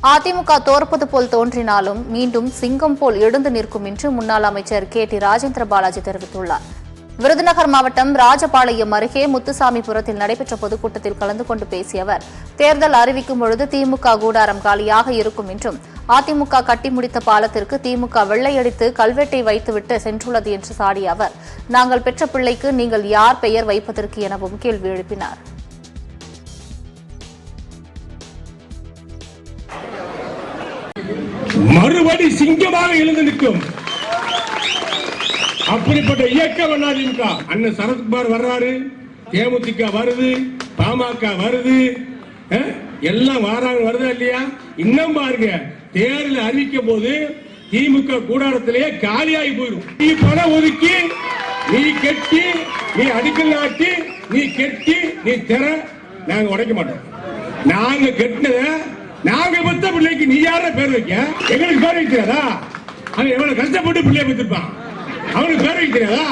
அதிமுக தோற்பது போல் தோன்றினாலும் மீண்டும் சிங்கம் போல் எழுந்து நிற்கும் என்று முன்னாள் அமைச்சர் KT ராஜேந்திர பாலாஜி தெரிவித்துள்ளார். விருதுநகர் மாவட்டம் ராஜபாளையம் அருகே முத்துசாமிபுரத்தில் நடைபெற்ற பொதுக்கூட்டத்தில் கலந்து கொண்டு பேசிய அவர், தேர்தல் அறிவிக்கும் பொழுது திமுக கூடாரம் காலியாக இருக்கும் என்றும், அதிமுக கட்டி முடித்த பாலத்திற்கு திமுக வெள்ளையடித்து கல்வெட்டை வைத்துவிட்டு சென்றுள்ளது என்று சாடிய அவர், நாங்கள் பெற்ற பிள்ளைக்கு நீங்கள் யார் பெயர் வைப்பதற்கு எனவும் கேள்வி எழுப்பினார். மறுபடி சிங்கமாக எழுந்து நிற்கும் அப்படிப்பட்ட இயக்கம் அதிமுக. அண்ணன் சரத்குமார் வர்றாரு, தேமுதிக வருது, பாமக வருது, எல்லாம் வாராங்க, வருதா இல்லையா? இன்னும் பாருங்க, தேர்தல் அறிவிக்கும் போது திமுக கூடாரத்திலேயே காலியாகி போயிடும். நீ பணம் ஒதுக்கி, நீ கெட்டி, நீ அடிக்கல் நாட்டி, நீ கெட்டி, நீ திற, நாங்க உடைக்க மாட்டோம். நாங்க கெட்டினத நாங்க பெற்ற பிள்ளைக்கு நீ யார பேர் வைக்க? எங்களுக்கு பேர் வைக்கிறதா? அவன் எவ்வளவு கஷ்டப்பட்டு பிள்ளைய பெற்றிருப்பான், அவனுக்கு பேர் வைக்கிறதா?